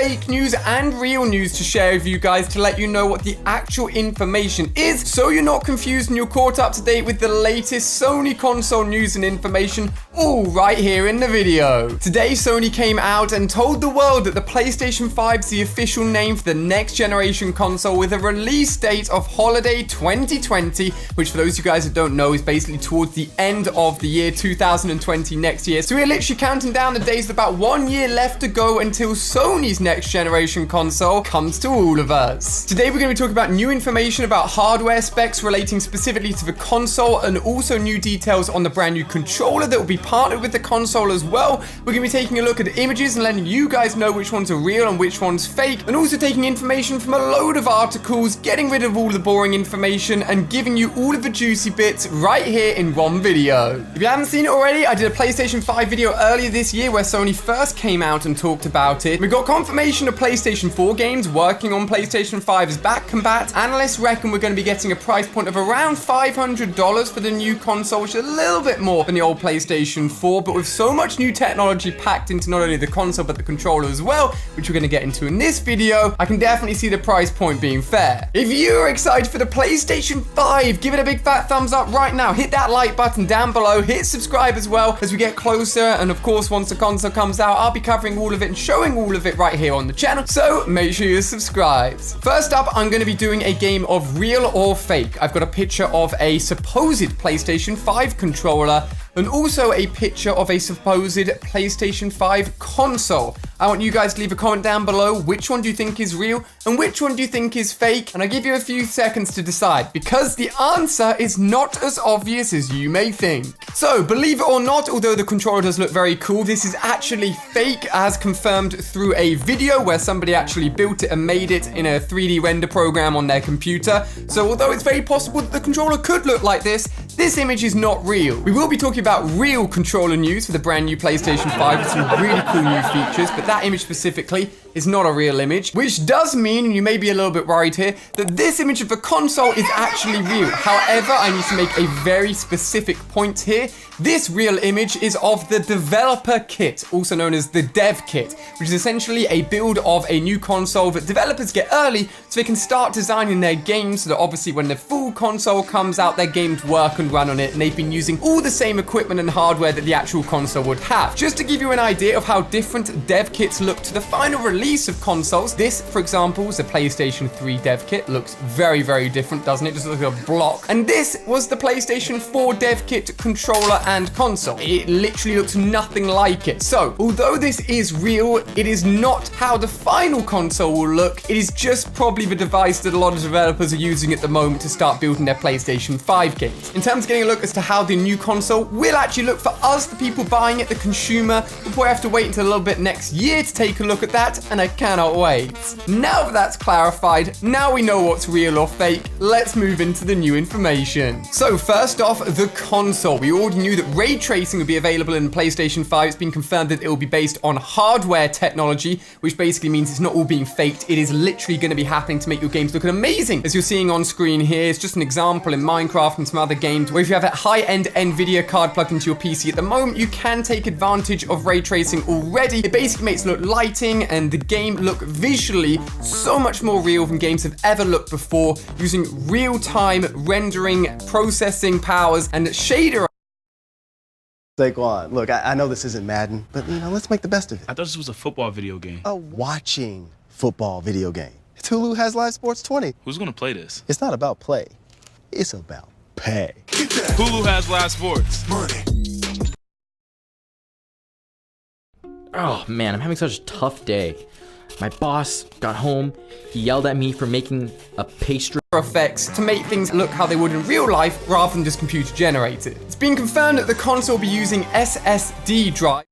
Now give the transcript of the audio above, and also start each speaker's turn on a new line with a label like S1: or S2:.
S1: fake news and real news to share with you guys to let you know what the actual information is, so you're not confused and you're caught up to date with the latest Sony console news and information, all right here in the video. Today, Sony came out and told the world that the PlayStation 5 is the official name for the next generation console, with a release date of holiday 2020, which for those of you guys that don't know is basically towards the end of the year 2020 next year. So we're literally counting down the days with about 1 year left to go until Sony's next generation console comes to all of us. Today we're going to be talking about new information about hardware specs relating specifically to the console, and also new details on the brand new controller that will be partnered with the console as well. We're going to be taking a look at the images and letting you guys know which ones are real and which ones fake, and also taking information from a load of articles, getting rid of all the boring information and giving you all of the juicy bits right here in one video. If you haven't seen it already, I did a PlayStation 5 video earlier this year where Sony first came out and talked about it. We got confirmation of PlayStation 4 games working on PlayStation 5's back combat. Analysts reckon we're going to be getting a price point of around $500 for the new console, which is a little bit more than the old PlayStation 4, but with so much new technology packed into not only the console but the controller as well, which we're going to get into in this video, I can definitely see the price point being fair. If you're excited for the PlayStation 5, give it a big fat thumbs up right now. Hit that like button down below. Hit subscribe as well as we get closer. And of course, once the console comes out, I'll be covering all of it and showing all of it right here on the channel. So make sure you're subscribed. First up, I'm going to be doing a game of real or fake. I've got a picture of a supposed PlayStation 5 controller and also a picture of a supposed PlayStation 5 console. I want you guys to leave a comment down below. Which one do you think is real and which one do you think is fake? And I'll give you a few seconds to decide, because the answer is not as obvious as you may think. So, believe it or not, although the controller does look very cool, this is actually fake, as confirmed through a video where somebody actually built it and made it in a 3D render program on their computer. So, although it's very possible that the controller could look like this image is not real. We will be talking about real controller news for the brand new PlayStation 5 with some really cool new features, but that image specifically is not a real image, which does mean, and you may be a little bit worried here, that this image of the console is actually real. However, I need to make a very specific point here. This real image is of the developer kit, also known as the dev kit, which is essentially a build of a new console that developers get early so they can start designing their games, so that obviously when the full console comes out, their games work and run on it, and they've been using all the same equipment and hardware that the actual console would have. Just to give you an idea of how different dev kits look to the final release of consoles, this, for example, is the PlayStation 3 dev kit. Looks very, very different, doesn't it? Just looks like a block. And this was the PlayStation 4 dev kit controller and console. It literally looks nothing like it. So, although this is real, it is not how the final console will look. It is just probably the device that a lot of developers are using at the moment to start building their PlayStation 5 games. In terms of getting a look as to how the new console will actually look for us, the people buying it, the consumer, we'll probably have to wait until a little bit next year to take a look at that, and I cannot wait. Now that that's clarified, now we know what's real or fake, let's move into the new information. So first off, the console. We already knew that ray tracing would be available in PlayStation 5. It's been confirmed that it will be based on hardware technology, which basically means it's not all being faked. It is literally going to be happening to make your games look amazing. As you're seeing on screen here, it's just an example in Minecraft and some other games where if you have a high-end NVIDIA card plugged into your PC at the moment, you can take advantage of ray tracing already. It basically makes it look lighting and the game look visually so much more real than games have ever looked before, using real-time rendering, processing powers, and shader.
S2: Saquon, look, I know this isn't Madden, but let's make the best of it.
S3: I thought this was a football video game.
S2: A watching football video game. Hulu has Live Sports 20.
S3: Who's gonna play this?
S2: It's not about play, it's about pay.
S3: Hulu has Live Sports.
S2: Money.
S4: Oh man, I'm having such a tough day. My boss got home, he yelled at me for making a pastry
S1: effects to make things look how they would in real life rather than just computer generated. It's been confirmed that the console will be using SSD drive.